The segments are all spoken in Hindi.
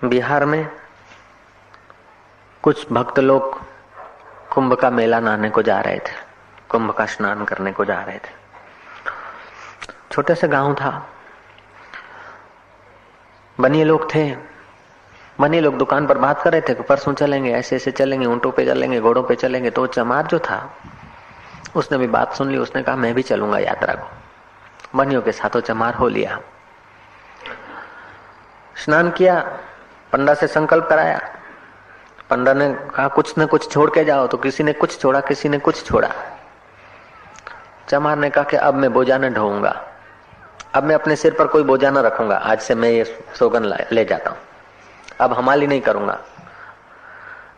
बिहार में कुछ भक्त लोग कुंभ का मेला नहाने को जा रहे थे, कुंभ का स्नान करने को जा रहे थे। छोटे से गांव था, बनिए लोग थे। बनिए लोग दुकान पर बात कर रहे थे कि परसों चलेंगे, ऐसे ऐसे चलेंगे, ऊंटों पे चलेंगे, घोड़ों पे चलेंगे। तो चमार जो था उसने भी बात सुन ली। उसने कहा मैं भी चलूंगा यात्रा को। बनियों के साथों चमार हो लिया, स्नान किया, पंडा से संकल्प कराया। पंडा ने कहा कुछ न कुछ छोड़ के जाओ, तो किसी ने कुछ छोड़ा, किसी ने कुछ छोड़ा। चमार ने कहा कि अब मैं बोझा न ढोऊंगा, अब मैं अपने सिर पर कोई बोझा न रखूंगा, आज से मैं ये सौगन ले जाता हूं। अब हमाली नहीं करूंगा,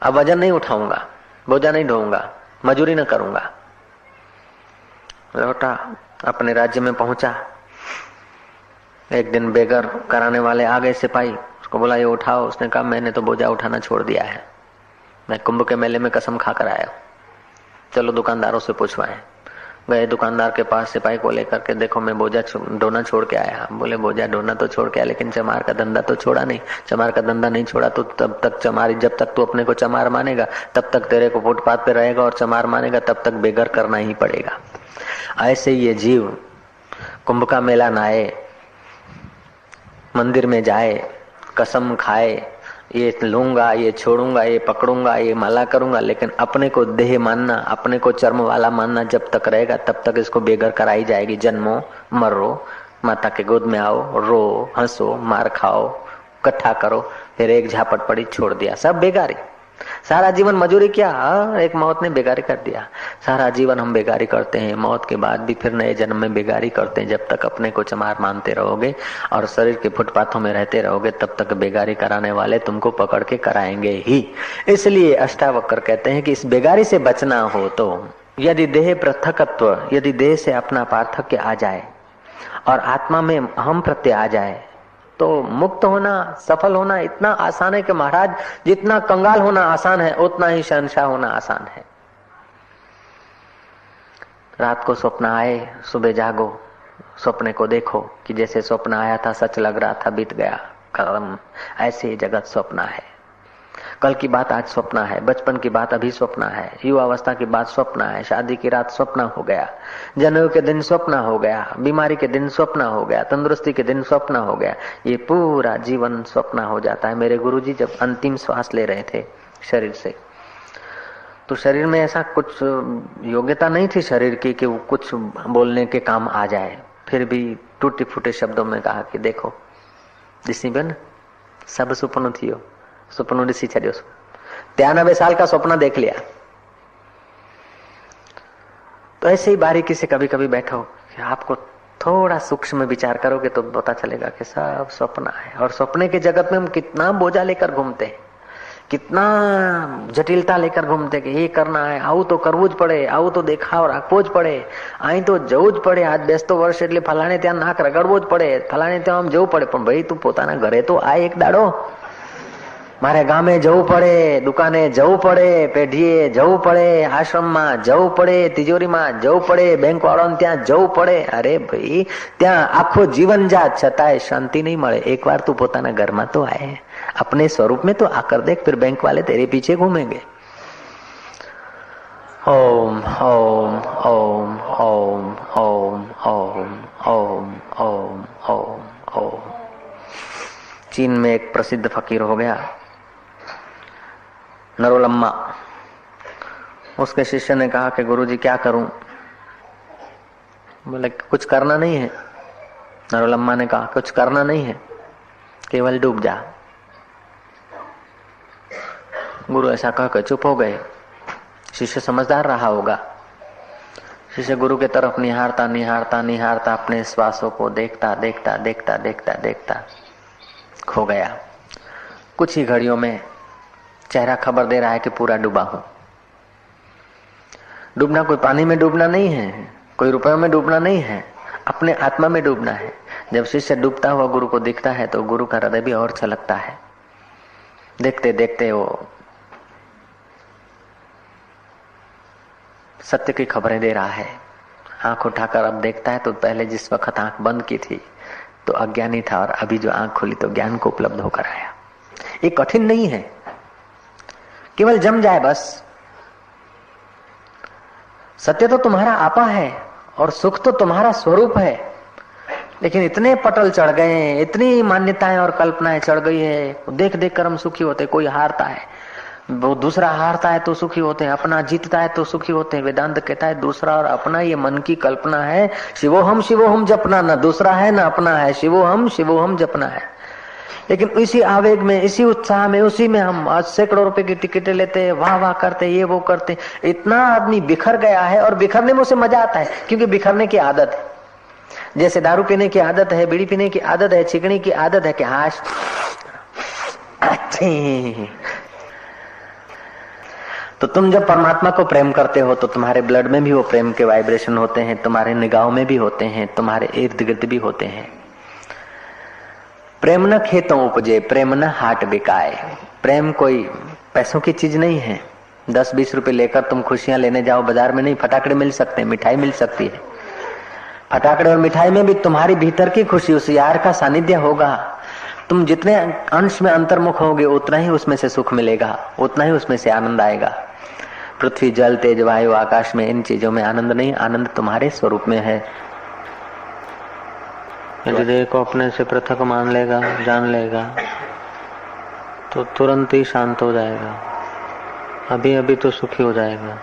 अब वजन नहीं उठाऊंगा, बोझा नहीं ढोऊंगा, मजूरी न करूंगा। लौटा, अपने राज्य में पहुंचा। एक दिन बेगर कराने वाले आ गए सिपाही, उसको बोला ये उठाओ। उसने कहा मैंने तो बोझा उठाना छोड़ दिया है, मैं कुंभ के मेले में कसम खा कर आया। चलो दुकानदारों से पूछवाएं। गए दुकानदार के पास, सिपाही को लेकर के, देखो मैं बोझा ढोना छोड़ के आया। बोले बोझा ढोना तो छोड़ के आया, लेकिन चमार का धंधा तो छोड़ा नहीं। चमार का धंधा नहीं छोड़ा तो तब तक चमारी, जब तक तू अपने को चमार मानेगा तब तक तेरे को फुटपाथ पे रहेगा, और चमार मानेगा तब तक बेघर करना ही पड़ेगा। ऐसे ये जीव कुंभ का मेला नहाए, मंदिर में जाए, कसम खाए, ये लूंगा, ये छोड़ूंगा, ये पकड़ूंगा, ये माला करूंगा, लेकिन अपने को देह मानना, अपने को चर्म वाला मानना जब तक रहेगा तब तक इसको बेघर कराई जाएगी। जन्मो, मरो, माता के गोद में आओ, रो, हंसो, मार खाओ, इकट्ठा करो, फिर एक झापट पड़ी, छोड़ दिया, सब बेगारी। सारा जीवन मजूरी किया, एक मौत ने बेगारी कर दिया। सारा जीवन हम बेगारी करते हैं, मौत के बाद भी फिर नए जन्म में बेगारी करते हैं। जब तक अपने को चमार मानते रहोगे और शरीर के फुटपाथों में रहते रहोगे तब तक बेगारी कराने वाले तुमको पकड़ के कराएंगे ही। इसलिए अष्टावक्र कहते हैं कि इस बेगारी से बचना हो तो यदि देह पृथकत्व, यदि देह से अपना पार्थक्य आ जाए और आत्मा में हम प्रत्यय आ जाए तो मुक्त होना, सफल होना इतना आसान है कि महाराज जितना कंगाल होना आसान है उतना ही शहंशाह होना आसान है। रात को स्वप्न आए, सुबह जागो, सपने को देखो कि जैसे स्वप्न आया था, सच लग रहा था, बीत गया कलम। ऐसे ही जगत स्वप्न है। कल की बात आज स्वप्न है, बचपन की बात अभी स्वप्न है, युवावस्था की बात स्वप्न है, शादी की रात स्वप्न हो गया, जनेऊ के दिन स्वप्न हो गया, बीमारी के दिन स्वप्न हो गया, तंदुरुस्ती के दिन स्वप्न हो गया। ये पूरा जीवन स्वप्न हो जाता है। मेरे गुरुजी जब अंतिम श्वास ले रहे थे शरीर से, तो शरीर में ऐसा कुछ योग्यता नहीं थी शरीर की कि वो कुछ बोलने के काम आ जाए। फिर भी टूटे फूटे शब्दों में कहा कि देखो दिसी बेन, सब सुपनो थियो, सुपनो दिसी छड्यो। 93 साल का सपना देख लिया। तो ऐसे ही बारीकी से कभी कभी बैठो कि आपको थोड़ा सूक्ष्म विचार करोगे तो पता चलेगा कि सब सपना है। और सपने के जगत में हम कितना बोझा लेकर घूमते हैं, कितना जटिलता लेकर घूमते कि ये करना है, आવું तो करવું જ પડે, આવું તો દેખાવ રાખવો જ પડે, અહીં તો જવું જ પડે, આજ બેસતો વર્ષ એટલે ફલાણે ત્યાં નાક રગડવો જ પડે, ફલાણે ત્યાં આમ જવું પડે। પણ ભાઈ તું પોતાના ઘરે તો આ એક દાડો, મારે ગામે જવું પડે, દુકાને જવું પડે, પેઢીએ જવું પડે, આશ્રમમાં જવું પડે, તિજોરીમાં જવું પડે, બેંક વાળાને ત્યાં જવું પડે। અરે ભાઈ ત્યાં આખો જીવન જાત છતાંય શાંતિ નહીં મળે। એકવાર તું પોતાના ઘરમાં તો આય, अपने स्वरूप में तो आकर देख, फिर बैंक वाले तेरे पीछे घूमेंगे। ओम ओम ओम ओम ओम ओम ओम ओम ओम ओम। चीन में एक प्रसिद्ध फकीर हो गया नरोलम्मा। उसके शिष्य ने कहा कि गुरुजी क्या करूं? बोले कुछ करना नहीं है। नरोलम्मा ने कहा कुछ करना नहीं है, केवल डूब जा। गुरु ऐसा कहकर चुप हो गए। शिष्य समझदार रहा होगा। शिष्य गुरु के तरफ निहारता निहारता निहारता अपने श्वासों को देखता देखता देखता देखता देखता खो गया। कुछ ही घड़ियों में चेहरा खबर दे रहा है कि पूरा डूबा हूं। डूबना कोई पानी में डूबना नहीं है, कोई रुपयों में डूबना नहीं है, अपने आत्मा में डूबना है। जब शिष्य डूबता हुआ गुरु को दिखता है तो गुरु का हृदय भी और छलकता है। देखते देखते वो सत्य की खबरें दे रहा है। आंख उठाकर अब देखता है तो पहले जिस वक्त आंख बंद की थी तो अज्ञानी था, और अभी जो आंख खुली तो ज्ञान को उपलब्ध होकर आया। ये कठिन नहीं है, केवल जम जाए बस। सत्य तो तुम्हारा आपा है और सुख तो तुम्हारा स्वरूप है, लेकिन इतने पटल चढ़ गए हैं, इतनी मान्यताएं और कल्पनाएं चढ़ गई है। देख देख कर हम सुखी होते। कोई हारता है, वो दूसरा हारता है तो सुखी होते हैं, अपना जीतता है तो सुखी होते हैं। वेदांत कहता है दूसरा और अपना ये मन की कल्पना है। शिवोहम जपना, न दूसरा है न अपना है, शिवोहम जपना है। लेकिन इसी आवेग में, इसी उत्साह में, उसी में हम आज सैकड़ों रुपए की टिकटें लेते हैं, वाह वाह करते, ये वो करते। इतना आदमी बिखर गया है और बिखरने में उसे मजा आता है, क्योंकि बिखरने की आदत है। जैसे दारू पीने की आदत है, बीड़ी पीने की आदत है, चिकनी की आदत है कि हाश अच्छे। तो तुम जब परमात्मा को प्रेम करते हो तो तुम्हारे ब्लड में भी वो प्रेम के वाइब्रेशन होते हैं, तुम्हारे निगाहों में भी होते हैं, तुम्हारे इर्द गिर्द भी होते हैं। प्रेम न खेतों उपजे, प्रेम न हाट बिकाए। प्रेम कोई पैसों की चीज नहीं है। 10-20 रुपए लेकर तुम खुशियां लेने जाओ बाजार में, नहीं, फटाकड़े मिल सकते हैं, मिठाई मिल सकती है। फटाकड़े और मिठाई में भी तुम्हारी भीतर की खुशी, उस यार का सानिध्य होगा। तुम जितने अंश में अंतर्मुख होगे उतना ही उसमें से सुख मिलेगा, उतना ही उसमें से आनंद आएगा। पृथ्वी, जल, तेज, वायु, आकाश में इन चीजों में आनंद नहीं, आनंद तुम्हारे स्वरूप में है। यदि देह को अपने से पृथक मान लेगा, जान लेगा, तो तुरंत ही शांत हो जाएगा। अभी अभी तो सुखी हो जाएगा।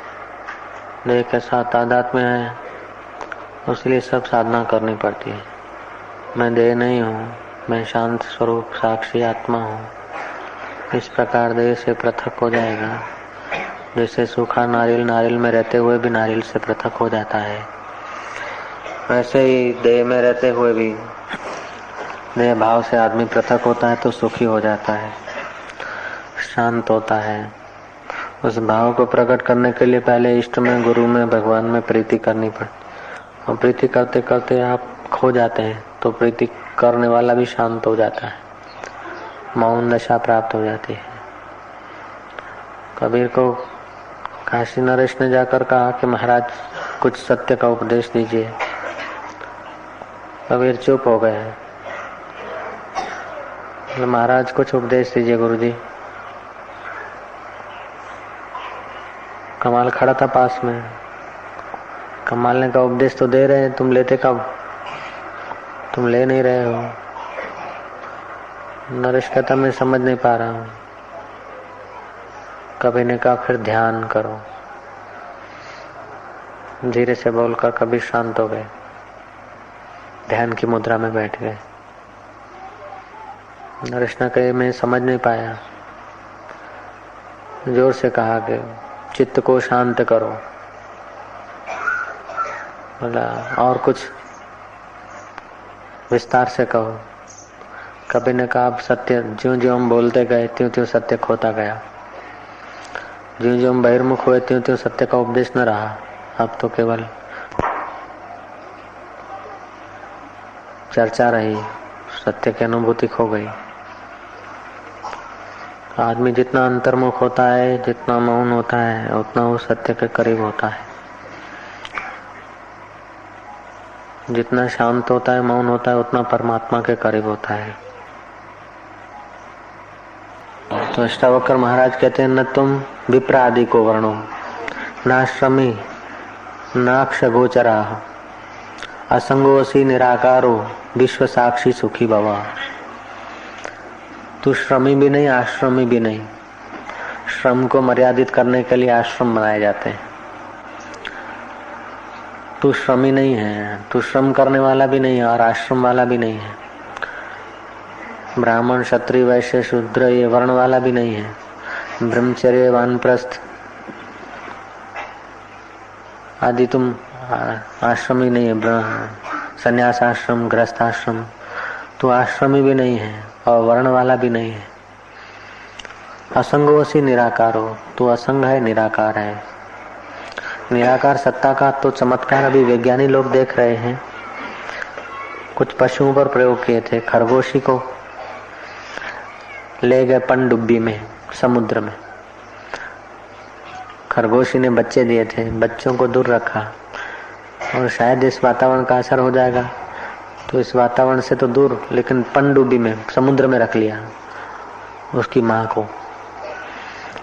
देह के साथ तादाद में है, उसलिए सब साधना करनी पड़ती है। मैं देह नहीं हूँ, मैं शांत स्वरूप साक्षी आत्मा हूँ। इस प्रकार देह से पृथक हो जाएगा। जैसे सूखा नारियल नारियल में रहते हुए भी नारियल से पृथक हो जाता है, वैसे ही देह में रहते हुए भी देह भाव से आदमी पृथक होता है तो सुखी हो जाता है, शांत होता है। उस भाव को प्रकट करने के लिए पहले इष्ट में, गुरु में, भगवान में प्रीति करनी पड़ती। और प्रीति करते करते आप खो जाते हैं तो प्रीति करने वाला भी शांत हो जाता है, मौन दशा प्राप्त हो जाती है। कबीर को काशी नरेश ने जाकर कहा कि महाराज कुछ सत्य का उपदेश दीजिए। कबीर चुप हो गए। महाराज कुछ उपदेश दीजिए गुरुजी। कमाल खड़ा था पास में। कमाल ने कहा उपदेश तो दे रहे हैं, तुम लेते कब? तुम ले नहीं रहे हो। नरेश कहता मैं समझ नहीं पा रहा हूँ। कबीर ने कहा फिर ध्यान करो। धीरे से बोलकर कबीर शांत हो गए, ध्यान की मुद्रा में बैठ गए। नरेश ने कहा मैं समझ नहीं पाया। जोर से कहा कि चित्त को शांत करो। बोला और कुछ विस्तार से कहो। कबीर ने कहा अब सत्य, ज्यों ज्यों हम बोलते गए त्यों त्यों सत्य खोता गया। ज्यों ज्यों हम बहिर्मुख हुए त्यों त्यों सत्य का उपदेश न रहा। अब तो केवल चर्चा रही, सत्य की अनुभूति खो गई। आदमी जितना अंतर्मुख होता है, जितना मौन होता है, उतना वो सत्य के करीब होता है। जितना शांत होता है, मौन होता है, उतना परमात्मा के करीब होता है। तो अष्टावक्र महाराज कहते हैं न तुम विप्र आदि को वर्णो, नाश्रमी नाक्ष गोचरा, असंगोसी निराकारो, विश्व साक्षी सुखी भवा। तू श्रमी भी नहीं, आश्रमी भी नहीं। श्रम को मर्यादित करने के लिए आश्रम बनाए जाते हैं। तू श्रमी नहीं है, तू श्रम करने वाला भी नहीं है और आश्रम वाला भी नहीं है। ब्राह्मण, क्षत्रिय, वैश्य, शूद्र ये वर्ण वाला भी नहीं है। ब्रह्मचर्य, वानप्रस्थ आदि तुम आश्रमी नहीं है। संन्यास आश्रम, गृहस्थ आश्रम, तू आश्रमी भी नहीं है और वर्ण वाला भी नहीं है। असंगोसी निराकार हो, तू असंग है, निराकार है। निराकार सत्ता का तो चमत्कार अभी वैज्ञानिक लोग देख रहे हैं। कुछ पशुओं पर प्रयोग किए थे। खरगोशी को ले गए पनडुब्बी में, समुद्र में। खरगोशी ने बच्चे दिए थे, बच्चों को दूर रखा और शायद इस वातावरण का असर हो जाएगा तो इस वातावरण से तो दूर, लेकिन पनडुब्बी में, समुद्र में रख लिया उसकी माँ को,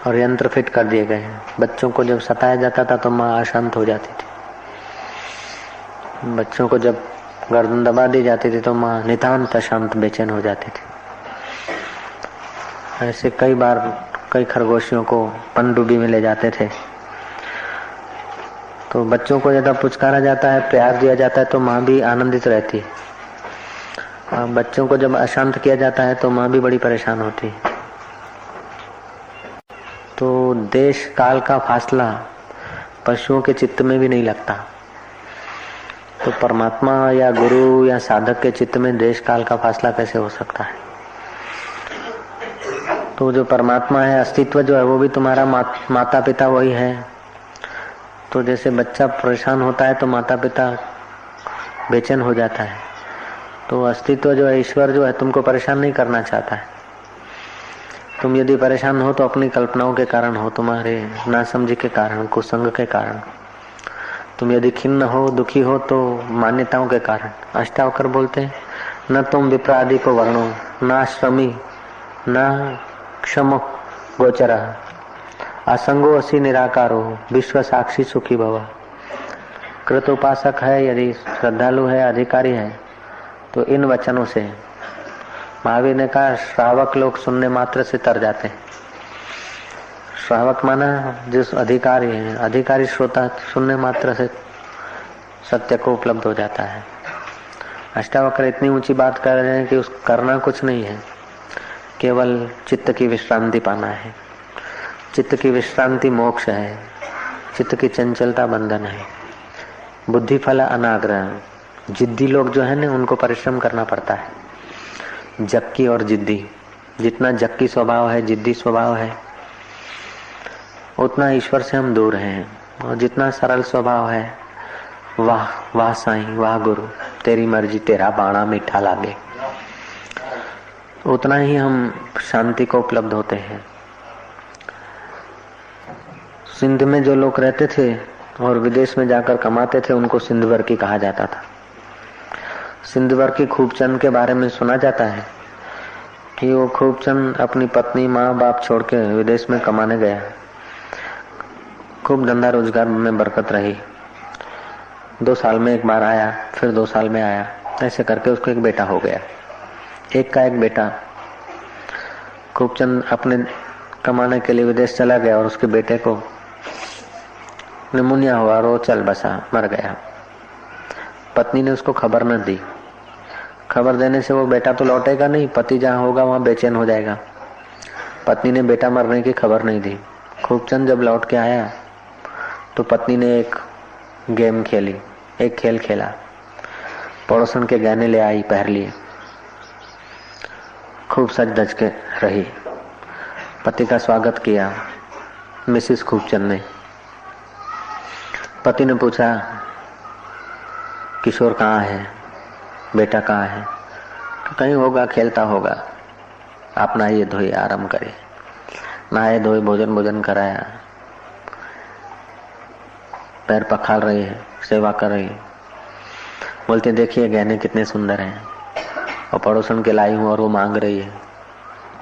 और यंत्र फिट कर दिए गए हैं। बच्चों को जब सताया जाता था तो माँ अशांत हो जाती थी, बच्चों को जब गर्दन दबा दी जाती थी तो माँ नितांत अशांत बेचैन हो जाती थी। ऐसे कई बार कई खरगोशियों को पनडुब्बी में ले जाते थे, तो बच्चों को जब पुचकारा जाता है, प्यार दिया जाता है तो माँ भी आनंदित रहती है, और बच्चों को जब अशांत किया जाता है तो माँ भी बड़ी परेशान होती है। तो देश काल का फासला पशुओं के चित्त में भी नहीं लगता, तो परमात्मा या गुरु या साधक के चित्त में देश काल का फासला कैसे हो सकता है। तो जो परमात्मा है, अस्तित्व जो है वो भी तुम्हारा माता पिता वही है। तो जैसे बच्चा परेशान होता है तो माता पिता बेचैन हो जाता है, तो अस्तित्व जो है, ईश्वर जो है, तुमको परेशान नहीं करना चाहता है। तुम यदि परेशान हो तो अपनी कल्पनाओं के कारण हो, तुम्हारे नासमझी के कारण, कुसंग के कारण। तुम यदि खिन्न हो, दुखी हो तो मान्यताओं के कारण। अष्टावकर बोलते हैं, न तुम विप्रादि को वर्णो, न श्रमी न क्षमो गोचरा, असंगो असि निराकारो, विश्व साक्षी सुखी भवा। कृत उपासक है, यदि श्रद्धालु है, अधिकारी है, तो इन वचनों से महावीर ने कहा, श्रावक लोग सुनने मात्र से तर जाते हैं। श्रावक माना जिस अधिकारी है, अधिकारी श्रोता सुनने मात्र से सत्य को उपलब्ध हो जाता है। अष्टावक्र इतनी ऊंची बात कर रहे हैं कि उस करना कुछ नहीं है, केवल चित्त की विश्रांति पाना है। चित्त की विश्रांति मोक्ष है, चित्त की चंचलता बंधन है। बुद्धि फल अनाग्रह, जिद्दी लोग जो है ना, उनको परिश्रम करना पड़ता है। जक्की और जिद्दी, जितना जक्की स्वभाव है, जिद्दी स्वभाव है, उतना ईश्वर से हम दूर हैं। और जितना सरल स्वभाव है, वाह वाह साईं, वाह गुरु, तेरी मर्जी, तेरा बाणा मीठा लागे, उतना ही हम शांति को उपलब्ध होते हैं। सिंध में जो लोग रहते थे और विदेश में जाकर कमाते थे, उनको सिंधवर्की कहा जाता था। सिंधवर्की खूबचंद के बारे में सुना जाता है कि वो खूबचंद अपनी पत्नी, माँ बाप छोड़ के विदेश में कमाने गया। खूब धंधा रोजगार में बरकत रही। 2 साल में एक बार आया, फिर 2 साल में आया, ऐसे करके उसको एक बेटा हो गया। एक का एक बेटा। खूबचंद अपने कमाने के लिए विदेश चला गया और उसके बेटे को निमोनिया हुआ और वो चल बसा, मर गया। पत्नी ने उसको खबर न दी। खबर देने से वो बेटा तो लौटेगा नहीं, पति जहाँ होगा वहाँ बेचैन हो जाएगा। पत्नी ने बेटा मरने की खबर नहीं दी। खूबचंद जब लौट के आया तो पत्नी ने एक गेम खेली, एक खेल खेला। पड़ोसन के गहने ले आई, पहन लिए, खूब सज धज के रही। पति का स्वागत किया मिसेस खूबचंद ने। पति ने पूछा, किशोर कहाँ है, बेटा कहाँ है? तो कहीं होगा, खेलता होगा। आप नहाइए धोइए, आराम करिए। नहाए धोए, भोजन कराया, पैर पखाल रही है, सेवा कर रही है। बोलते देखिए गहने कितने सुंदर हैं, और पड़ोसन के लाई हूँ और वो मांग रही है,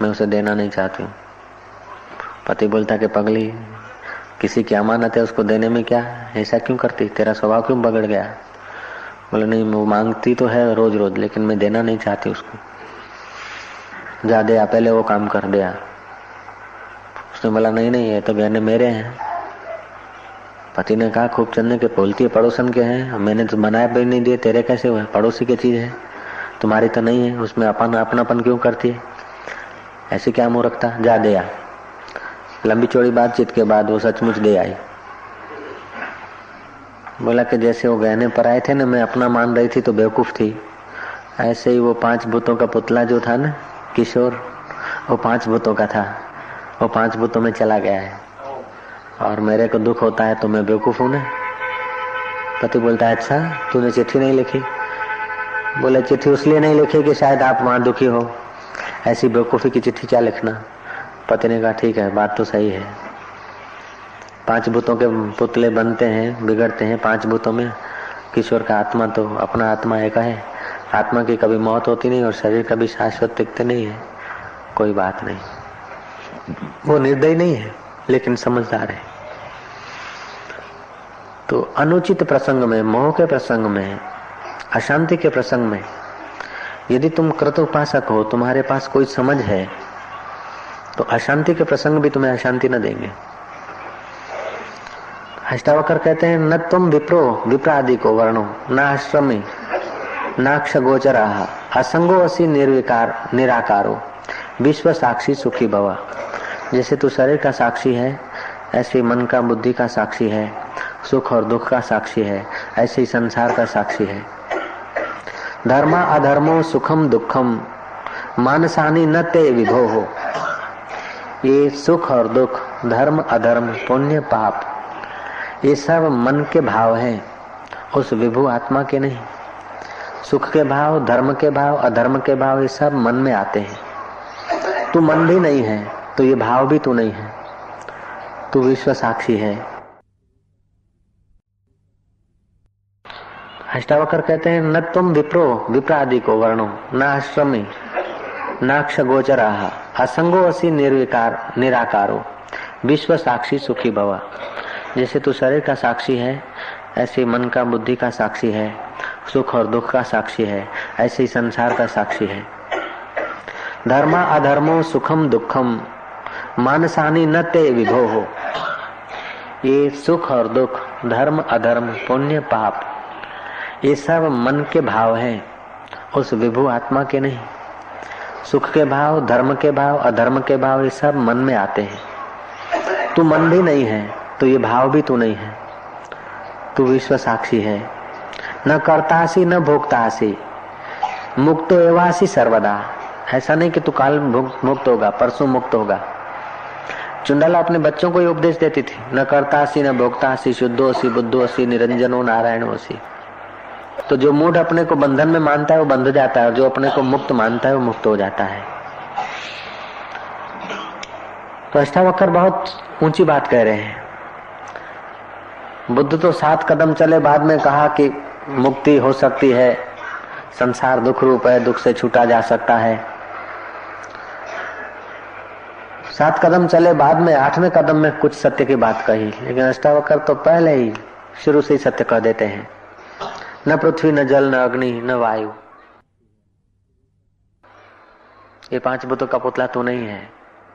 मैं उसे देना नहीं चाहती हूँ। पति बोलता कि पगली, किसी की अमानत है, उसको देने में क्या, ऐसा क्यों करती, तेरा स्वभाव क्यों बगड़ गया? बोले नहीं, वो मांगती तो है रोज रोज, लेकिन मैं देना नहीं चाहती उसको। जा दे, पहले वो काम कर दिया। उसने बोला नहीं नहीं, ये तो गहने मेरे हैं। पति ने कहा खूबचंद ने कि बोलती है पड़ोसन के हैं, मैंने तो बनाया भी नहीं दिए, तेरे कैसे हुए? पड़ोसी की चीज है, तुम्हारी तो नहीं है, उसमें अपनापन क्यों करती है? ऐसी क्या मूर्खता, जा दे आ। लंबी चौड़ी बातचीत के बाद वो सचमुच दे आई। बोला कि जैसे वो गहने पर आए थे ना, मैं अपना मान रही थी तो बेवकूफ थी, ऐसे ही वो 5 भूतों का पुतला जो था ना किशोर, वो 5 भूतों का था, वो 5 भूतों में चला गया है, और मेरे को दुख होता है तो मैं बेवकूफ हूं ना। पति बोलता है अच्छा, तूने चिट्ठी नहीं लिखी? बोले चिट्ठी इसलिए नहीं लिखी कि शायद आप वहां दुखी हो, ऐसी बेवकूफी की चिट्ठी क्या लिखना। पति ने कहा ठीक है, बात तो सही है। 5 भूतों के पुतले बनते हैं, बिगड़ते हैं 5 भूतों में। किशोर का आत्मा तो अपना आत्मा एक है, आत्मा की कभी मौत होती नहीं और शरीर कभी शाश्वत टिकते नहीं है, कोई बात नहीं। वो निर्दयी नहीं है लेकिन समझदार है। तो अनुचित प्रसंग में, मोह के प्रसंग में, अशांति के प्रसंग में यदि तुम कृत उपासक हो, तुम्हारे पास कोई समझ है, तो अशांति के प्रसंग भी तुम्हें अशांति न देंगे। अष्टावक्र कहते हैं, न तुम विप्रो विप्रादि को वर्णो, न आश्रमी नाक्ष गोचरा, असंगो असी निर्विकार निराकारो, विश्व साक्षी सुखी भवा। जैसे तू शरीर का साक्षी है, ऐसे मन का, बुद्धि का साक्षी है, सुख और दुख का साक्षी है, ऐसे ही संसार का साक्षी है। धर्मा अधर्मो सुखम दुखम मानसानी न ते विभो हो। ये सुख और दुख, धर्म अधर्म, पुण्य पाप, ये सब मन के भाव हैं, उस विभु आत्मा के नहीं। सुख के भाव, धर्म के भाव, अधर्म के भाव, ये सब मन में आते हैं। तू मन भी नहीं है तो ये भाव भी तू नहीं है, तू विश्व साक्षी है। अष्टावक्र कहते हैं, न तुम विप्रो विप्रादि को वर्णो, न आश्रमी नाक्ष गोचरा, असंगो असी निर्विकार निराकारो, विश्व साक्षी सुखी भवा। जैसे तू शरीर का साक्षी है, ऐसे मन का, बुद्धि का साक्षी है, सुख और दुख का साक्षी है, ऐसे ही संसार का साक्षी है। धर्मा अधर्मो सुखम दुखम मानसानी न ते विभो हो। ये सुख और दुख, धर्म अधर्म, पुण्य पाप, ये सब मन के भाव हैं, उस विभु आत्मा के नहीं। सुख के भाव, धर्म के भाव, अधर्म के भाव, ये सब मन में आते हैं। तू मन भी नहीं है तो ये भाव भी तू नहीं है, तू विश्व साक्षी है। न कर्तासी न भोक्तासी, मुक्तो एवासी सर्वदा। ऐसा नहीं कि तू काल मुक्त होगा, परसों मुक्त होगा। चुंडाला अपने बच्चों को ये उपदेश देती थी, न कर्तासी न भोक्तासी, शुद्धोसी बुद्धोसी निरंजनो नारायणोसी। तो जो मूढ़ अपने को बंधन में मानता है वो बंध जाता है, और जो अपने को मुक्त मानता है वो मुक्त हो जाता है। तो अष्टावक्र बहुत ऊंची बात कह रहे हैं। बुद्ध तो 7 कदम चले, बाद में कहा कि मुक्ति हो सकती है, संसार दुख रूप है, दुख से छूटा जा सकता है। 7 कदम चले, बाद में 8वें कदम में कुछ सत्य की बात कही। लेकिन अष्टावक्र तो पहले ही शुरू से ही सत्य कह देते हैं। न पृथ्वी न जल न अग्नि न वायु, ये 5 भूतों का पुतला तो नहीं है।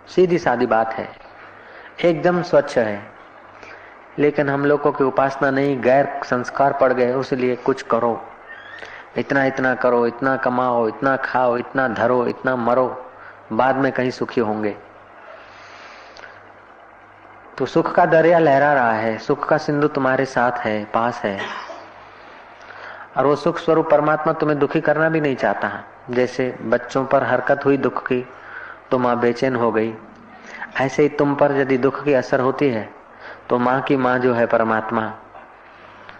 सीधी सादी बात है, एकदम स्वच्छ है। लेकिन हम लोगों की उपासना नहीं, गैर संस्कार पड़ गए, उसलिए कुछ करो, इतना इतना करो, इतना कमाओ, इतना खाओ, इतना धरो, इतना मरो, बाद में कहीं सुखी होंगे। तो सुख का दरिया लहरा रहा है, सुख का सिंधु तुम्हारे साथ है, पास है, और वो सुख स्वरूप परमात्मा तुम्हें दुखी करना भी नहीं चाहता। जैसे बच्चों पर हरकत हुई दुख की तो माँ बेचैन हो गई, ऐसे ही तुम पर यदि दुख की असर होती है तो माँ की माँ जो है परमात्मा,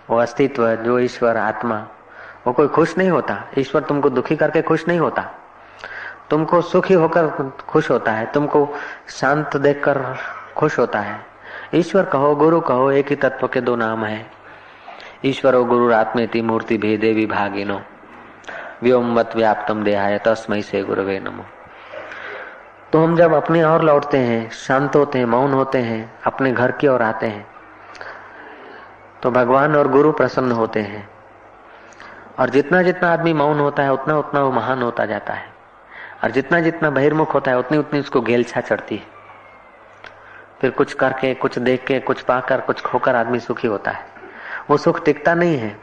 वो अस्तित्व, जो ईश्वर आत्मा, वो कोई खुश नहीं होता। ईश्वर तुमको दुखी करके खुश नहीं होता, तुमको सुखी होकर खुश होता है, तुमको शांत देखकर खुश होता है। ईश्वर कहो, गुरु कहो, एक ही तत्व के 2 नाम है। ईश्वरो गुरुरात्मेति मूर्ति भेदे विभागिनो, व्योमवत् व्याप्तम देहाय तस्मै से गुरवे नमो। तो हम जब अपने और लौटते हैं, शांत होते हैं, मौन होते हैं, अपने घर की ओर आते हैं, तो भगवान और गुरु प्रसन्न होते हैं। और जितना जितना आदमी मौन होता है उतना उतना वो महान होता जाता है, और जितना जितना बहिर्मुख होता है उतनी उतनी उसको घेलछा चढ़ती है। फिर कुछ करके, कुछ देख के, कुछ पाकर, कुछ खोकर आदमी सुखी होता है। वो सुख टिकता नहीं है।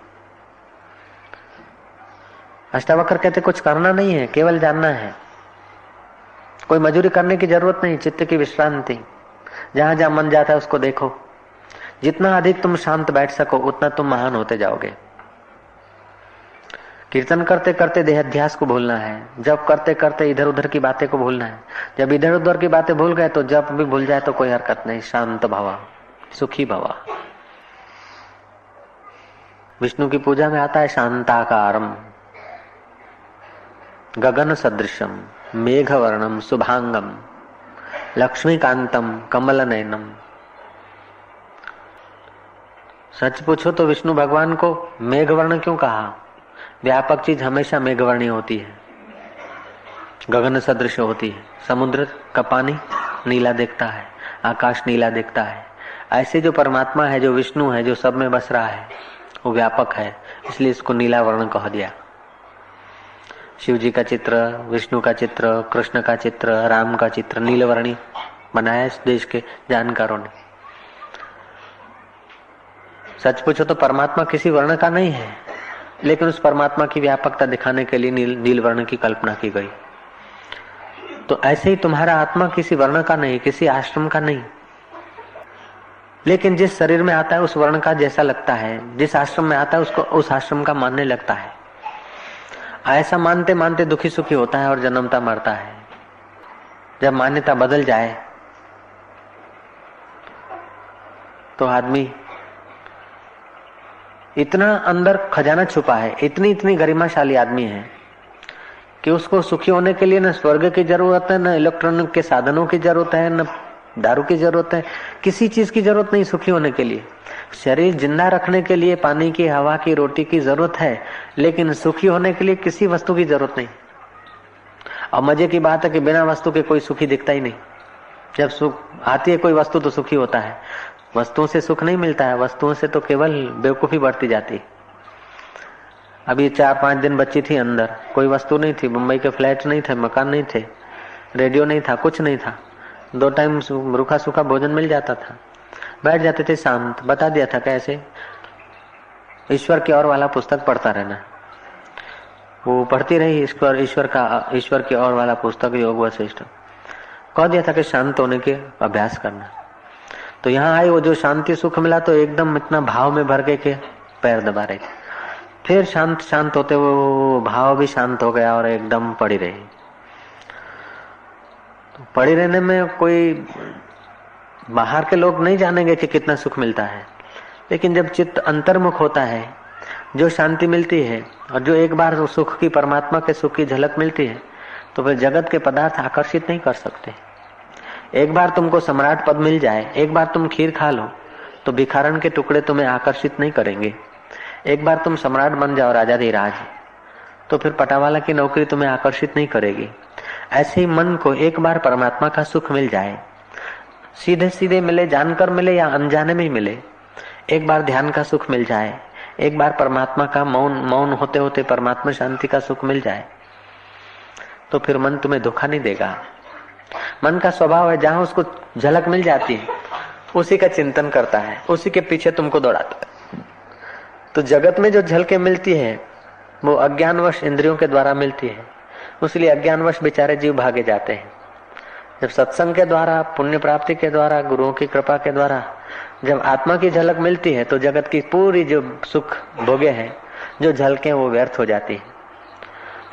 अष्टावक्र कहते कुछ करना नहीं है, केवल जानना है। कोई मजूरी करने की जरूरत नहीं, चित्त की विश्रांति, जहां जहां मन जाता है उसको देखो। जितना अधिक तुम शांत बैठ सको उतना तुम महान होते जाओगे। कीर्तन करते करते देहाध्यास को भूलना है, जब करते करते इधर उधर की बातें को भूलना है। जब इधर उधर की बातें भूल गए तो जब भी भूल जाए तो कोई हरकत नहीं, शांत भवा, सुखी भवा। विष्णु की पूजा में आता है शांताकारम गगन सदृशम मेघवर्णम शुभांगम लक्ष्मीकांतम कमल नयनम। सच पूछो तो विष्णु भगवान को मेघवर्ण क्यों कहा? व्यापक चीज हमेशा मेघवर्णी होती है, गगन सदृश होती है। समुद्र का पानी नीला दिखता है, आकाश नीला दिखता है। ऐसे जो परमात्मा है, जो विष्णु है, जो सब में बस रहा है, वो व्यापक है, इसलिए इसको नीला वर्ण कह दिया। शिव जी का चित्र, विष्णु का चित्र, कृष्ण का चित्र, राम का चित्र नीलवर्णी बनाया इस देश के जानकारों ने। सच पूछो तो परमात्मा किसी वर्ण का नहीं है, लेकिन उस परमात्मा की व्यापकता दिखाने के लिए नील वर्ण की कल्पना की गई। तो ऐसे ही तुम्हारा आत्मा किसी वर्ण का नहीं, किसी आश्रम का नहीं, लेकिन जिस शरीर में आता है उस वर्ण का जैसा लगता है, जिस आश्रम में आता है उसको उस आश्रम का मानने लगता है। ऐसा मानते मानते दुखी सुखी होता है और जन्मता मरता है। जब मान्यता बदल जाए तो आदमी इतना अंदर खजाना छुपा है, इतनी इतनी गरिमाशाली आदमी है कि उसको सुखी होने के लिए न स्वर्ग की जरूरत है, न इलेक्ट्रॉनिक के साधनों की जरूरत है, न दारू की जरूरत है, किसी चीज की जरूरत नहीं सुखी होने के लिए। शरीर जिंदा रखने के लिए पानी की, हवा की, रोटी की जरूरत है, लेकिन सुखी होने के लिए किसी वस्तु की जरूरत नहीं। और मजे की बात है कि बिना वस्तु के कोई सुखी दिखता ही नहीं। जब सुख आती है कोई वस्तु तो सुखी होता है। वस्तुओं से सुख नहीं मिलता है, वस्तुओं से तो केवल बेवकूफी बढ़ती जाती है। अभी 4-5 दिन बच्ची थी अंदर, कोई वस्तु नहीं थी, मुंबई के फ्लैट नहीं थे, मकान नहीं थे, रेडियो नहीं था, कुछ नहीं था, 2 टाइम रूखा सूखा भोजन मिल जाता था, बैठ जाते थे शांत। बता दिया था कैसे ईश्वर की ओर वाला पुस्तक पढ़ता रहना। वो पढ़ती रही ईश्वर की ओर वाला पुस्तक योग वशिष्ठ। कह दिया था कि शांत होने के अभ्यास करना। तो यहाँ आई, वो जो शांति सुख मिला तो एकदम इतना भाव में भर गए कि पैर दबा रहे। फिर शांत शांत होते वो भाव भी शांत हो गया और एकदम पड़ी रही। तो पड़ी रहने में कोई बाहर के लोग नहीं जानेंगे कि कितना सुख मिलता है, लेकिन जब चित्त अंतर्मुख होता है, जो शांति मिलती है और जो एक बार सुख की, परमात्मा के सुख की झलक मिलती है, तो फिर जगत के पदार्थ आकर्षित नहीं कर सकते। एक बार तुमको सम्राट पद मिल जाए, एक बार तुम खीर खा लो तो भिखारन के टुकड़े तुम्हें आकर्षित नहीं करेंगे। एक बार तुम सम्राट बन जाओ, राजाधिराज, तो फिर पटावाला की नौकरी तुम्हें आकर्षित नहीं करेगी। ऐसे ही मन को एक बार परमात्मा का सुख मिल जाए, सीधे सीधे मिले, जानकर मिले या अनजाने में मिले, एक बार ध्यान का सुख मिल जाए, एक बार परमात्मा का मौन होते होते परमात्मा शांति का सुख मिल जाए, तो फिर मन तुम्हें धोखा नहीं देगा। मन का स्वभाव है, जहां उसको झलक मिल जाती है उसी का चिंतन करता है, उसी के पीछे तुमको दौड़ाता है। तो जगत में जो झलकें मिलती है वो अज्ञानवश इंद्रियों के द्वारा मिलती है, इसलिए अज्ञानवश बेचारे जीव भागे जाते हैं। जब सत्संग के द्वारा, पुण्य प्राप्ति के द्वारा, गुरुओं की कृपा के द्वारा जब आत्मा की झलक मिलती है तो जगत की पूरी जो सुख भोगे हैं, जो झलकें, वो व्यर्थ हो जाती है।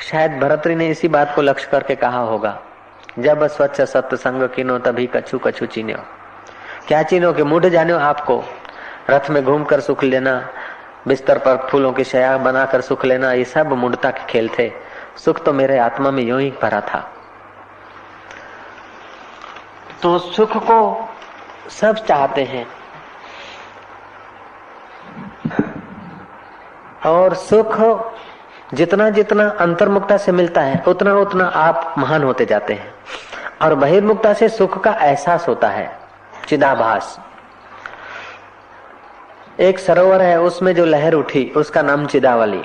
शायद भरतरी ने इसी बात को लक्ष्य करके कहा होगा, जब स्वच्छ सत्संग कीनो तभी कछु कछु चीन्यो। क्या चीनो के मूढ़ जानो आपको, रथ में घूमकर सुख लेना, बिस्तर पर फूलों की शया बनाकर सुख लेना, ये सब मूढ़ता के खेल थे। सुख तो मेरे आत्मा में यूं ही भरा था। तो सुख को सब चाहते हैं और सुख जितना जितना अंतर्मुक्ता से मिलता है उतना उतना आप महान होते जाते हैं। और बहिर्मुक्ता से सुख का एहसास होता है, चिदाभास। एक सरोवर है, उसमें जो लहर उठी उसका नाम चिदावली,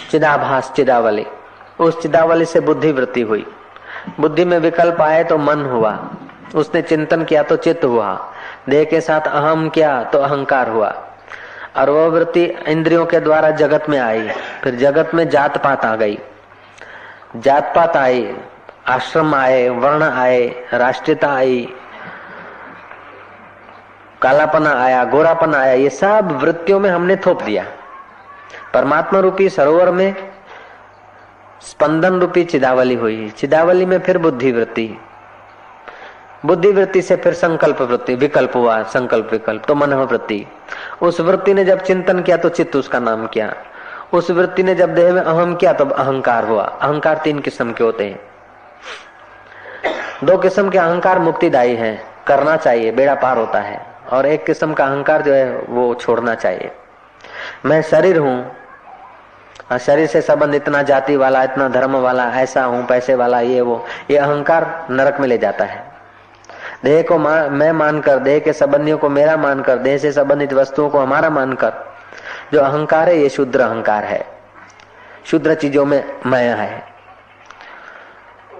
चिदाभास, चिदावली। उस चिदावली से बुद्धि वृत्ति हुई, बुद्धि में विकल्प आए तो मन हुआ, उसने चिंतन किया तो चित्त हुआ, देह के साथ अहम किया तो अहंकार हुआ, और वह वृत्ति इंद्रियों के द्वारा जगत में आई। फिर जगत में जात पात आ गई, जात पात आई, आश्रम आए, वर्ण आए, राष्ट्रीयता आई, कालापना आया, गोरापना आया, ये सब वृत्तियों में हमने थोप दिया। परमात्मा रूपी सरोवर में स्पंदन रूपी चिदावली हुई, चिदावली में फिर बुद्धि वृत्ति, बुद्धि वृत्ति से फिर संकल्प वृत्ति, विकल्प हुआ, संकल्प विकल्प तो मन वृत्ति। उस वृत्ति ने जब चिंतन किया तो चित्त उसका नाम किया, उस वृत्ति ने जब देह में अहम किया तब अहंकार हुआ। अहंकार 3 किस्म के होते हैं। 2 किस्म के अहंकार मुक्तिदायी है, करना चाहिए, बेड़ा पार होता है, और एक किस्म का अहंकार जो है वो छोड़ना चाहिए। मैं शरीर हूं शरीर से संबंध इतना जाति वाला, इतना धर्म वाला, ऐसा हूं, पैसे वाला, ये वो, ये अहंकार नरक में ले जाता है। देह को मैं मानकर, देह के संबंधियों को मेरा मानकर, देह से संबंधित वस्तुओं को हमारा मानकर जो अहंकार है, ये शुद्र अहंकार है, शुद्र चीजों में माया है,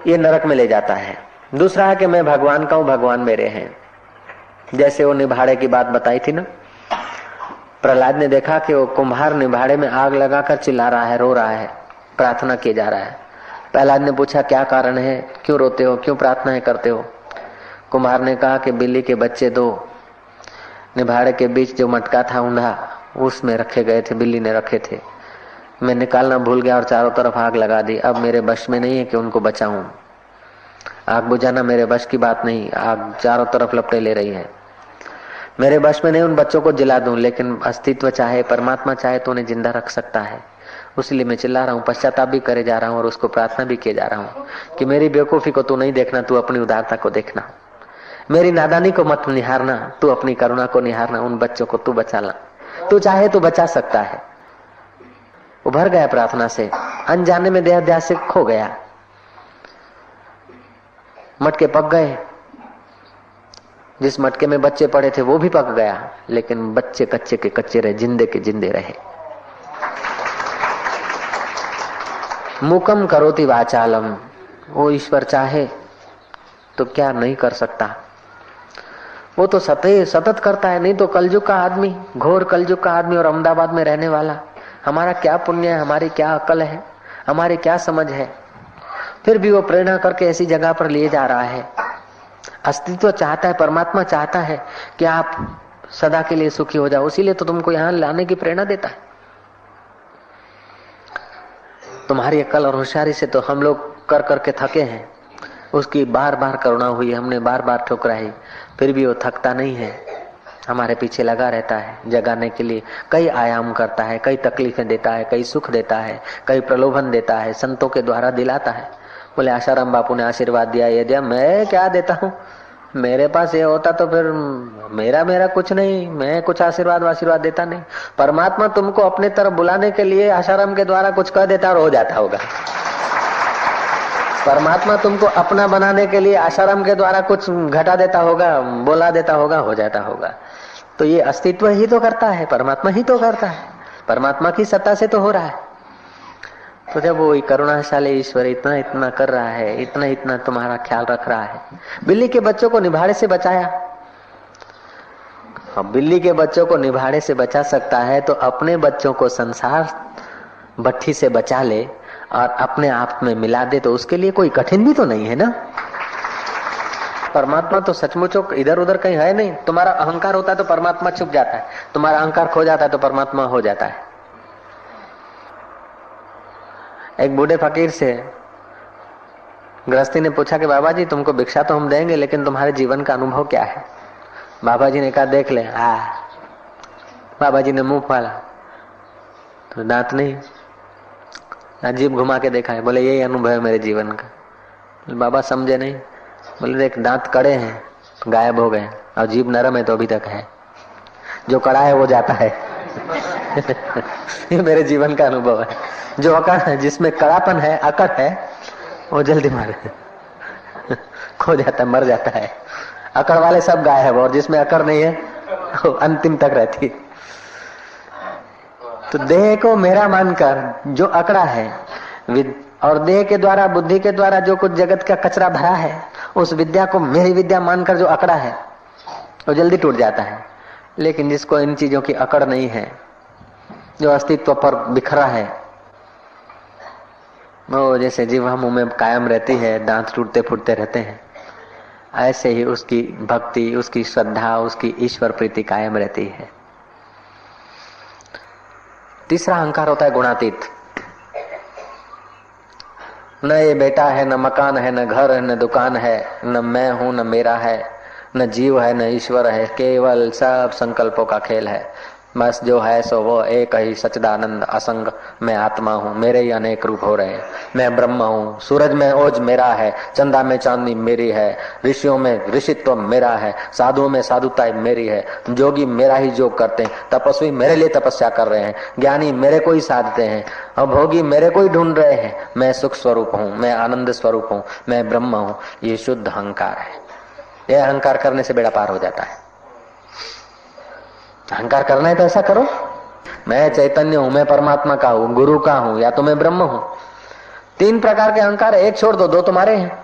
ये नरक में ले जाता है। दूसरा है कि मैं भगवान का हूं, भगवान मेरे हैं। जैसे वो निभाड़े की बात बताई थी ना, प्रहलाद ने देखा कि वो कुम्हार निभाड़े में आग लगाकर चिल्ला रहा है, रो रहा है, प्रार्थना किए जा रहा है। प्रहलाद ने पूछा क्या कारण है, क्यों रोते हो, क्यों प्रार्थनाएं करते हो? कुम्हार ने कहा कि बिल्ली के बच्चे दो निभाड़े के बीच जो मटका था ऊंधा, उसमें रखे गए थे, बिल्ली ने रखे थे, मैं निकालना भूल गया और चारों तरफ आग लगा दी। अब मेरे बश में नहीं है कि उनको बचाऊं। आग बुझाना मेरे बश की बात नहीं, आग चारों तरफ लपटे ले रही है, मेरे बश में नहीं उन बच्चों को जला दूं, लेकिन अस्तित्व चाहे, परमात्मा चाहे तो उन्हें जिंदा रख सकता है। उसलिए मैं चिल्ला रहा हूँ, पश्चाताप भी करे जा रहा हूँ और उसको प्रार्थना भी किए जा रहा हूँ कि मेरी बेवकूफी को तू नहीं देखना, तू अपनी उदारता को देखना, मेरी नादानी को मत निहारना, तू अपनी करुणा को निहारना, उन बच्चों को तू बचा ला, तू चाहे तो बचा सकता है। उभर गया प्रार्थना से, अनजाने में देहाध्यास से खो गया, मटके पक गए, जिस मटके में बच्चे पड़े थे वो भी पक गया, लेकिन बच्चे कच्चे के कच्चे रहे, जिंदे के जिंदे रहे। मुकम करोति वाचालम, वो ईश्वर चाहे तो क्या नहीं कर सकता, वो तो सतत करता है। नहीं तो कलयुग का आदमी, घोर कलयुग का आदमी और अहमदाबाद में रहने वाला, हमारा क्या पुण्य है, हमारी क्या अकल है, हमारी क्या समझ है, फिर भी वो प्रेरणा करके ऐसी जगह पर लिए जा रहा है। अस्तित्व चाहता है, परमात्मा चाहता है कि आप सदा के लिए सुखी हो जाओ, इसीलिए तो तुमको यहां लाने की प्रेरणा देता है। तुम्हारी अकल और होशियारी से तो हम लोग कर करके थके हैं, उसकी बार बार करुणा हुई, हमने बार बार ठुकराई, फिर भी वो थकता नहीं है, हमारे पीछे लगा रहता है, जगाने के लिए कई आयाम करता है, कई तकलीफें देता है, कई सुख देता है, कई प्रलोभन देता है, संतों के द्वारा दिलाता है। बोले आशाराम बापू ने आशीर्वाद दिया, ये दिया, मैं क्या देता हूँ, मेरे पास ये होता तो फिर मेरा कुछ नहीं, मैं कुछ आशीर्वाद देता नहीं। परमात्मा तुमको अपने तरफ बुलाने के लिए आशाराम के द्वारा कुछ कह देता और हो जाता होगा। परमात्मा तुमको अपना बनाने के लिए आशाराम के द्वारा कुछ घटा देता होगा, बोला देता होगा, हो जाता होगा। तो ये अस्तित्व ही तो करता है, परमात्मा ही तो करता है, परमात्मा की सत्ता से तो हो रहा है। तो जब वो करुणाशाली ईश्वर इतना इतना कर रहा है, इतना इतना तुम्हारा ख्याल रख रहा है, बिल्ली के बच्चों को निभाड़े से बचाया, अब बिल्ली के बच्चों को निभाड़े से बचा सकता है तो अपने बच्चों को संसार भट्ठी से बचा ले और अपने आप में मिला दे, तो उसके लिए कोई कठिन भी तो नहीं है ना। परमात्मा तो सचमुच इधर उधर कहीं है नहीं। तुम्हारा अहंकार होता है तो परमात्मा छुप जाता है, तुम्हारा अहंकार खो जाता है तो परमात्मा हो जाता है। एक बूढ़े फकीर से गृहस्थी ने पूछा कि बाबा जी तुमको भिक्षा तो हम देंगे, लेकिन तुम्हारे जीवन का अनुभव क्या है? बाबा जी ने कहा देख ले। बाबा जी ने मुंह फाड़ा तो दांत नहीं, अजीब घुमा के देखा है, बोले यही अनुभव है मेरे जीवन का। बाबा समझे नहीं, बोले देख दांत कड़े हैं तो गायब हो गए और जीभ नरम है तो अभी तक है, जो कड़ा है वो जाता है। ये मेरे जीवन का अनुभव है। जो अकड़ है, जिसमें कड़ापन है, अकड़ है, वो जल्दी मारे खो जाता है, मर जाता है। अकड़ वाले सब गायब और जिसमें अकड़ नहीं है वो अंतिम तक रहती है। तो देह को मेरा मानकर जो अकड़ा है और देह के द्वारा, बुद्धि के द्वारा जो कुछ जगत का कचरा भरा है, उस विद्या को मेरी विद्या मानकर जो अकड़ा है वो जल्दी टूट जाता है। लेकिन जिसको इन चीजों की अकड़ नहीं है, जो अस्तित्व पर बिखरा है, वो जैसे जीवा मुंह में कायम रहती है, दांत टूटते फूटते रहते हैं, ऐसे ही उसकी भक्ति, उसकी श्रद्धा, उसकी ईश्वर प्रीति कायम रहती है। तीसरा अहंकार होता है गुणातीत। न ये बेटा है, न मकान है, न घर है, न दुकान है, न मैं हूं, न मेरा है, न जीव है, न ईश्वर है, केवल सब संकल्पों का खेल है। बस जो है सो वो एक ही सच्चिदानंद असंग, मैं आत्मा हूँ, मेरे ही अनेक रूप हो रहे हैं, मैं ब्रह्म हूँ। सूरज में ओज मेरा है, चंदा में चांदनी मेरी है, ऋषियों में ऋषित्व मेरा है, साधुओं में साधुता मेरी है, जोगी मेरा ही योग करते हैं, तपस्वी मेरे लिए तपस्या कर रहे हैं, ज्ञानी मेरे को ही साधते हैं, और भोगी मेरे को ही ढूंढ रहे हैं। मैं सुख स्वरूप हूँ, मैं आनंद स्वरूप हूँ, मैं ब्रह्म हूँ। ये शुद्ध अहंकार है। यह अहंकार करने से बेड़ा पार हो जाता है। अहंकार करना है तो ऐसा करो, मैं चैतन्य हूं, मैं परमात्मा का हूं, गुरु का हूं, या तो मैं ब्रह्म हूं। 3 प्रकार के अहंकार है, एक छोड़ दो, 2 तुम्हारे हैं।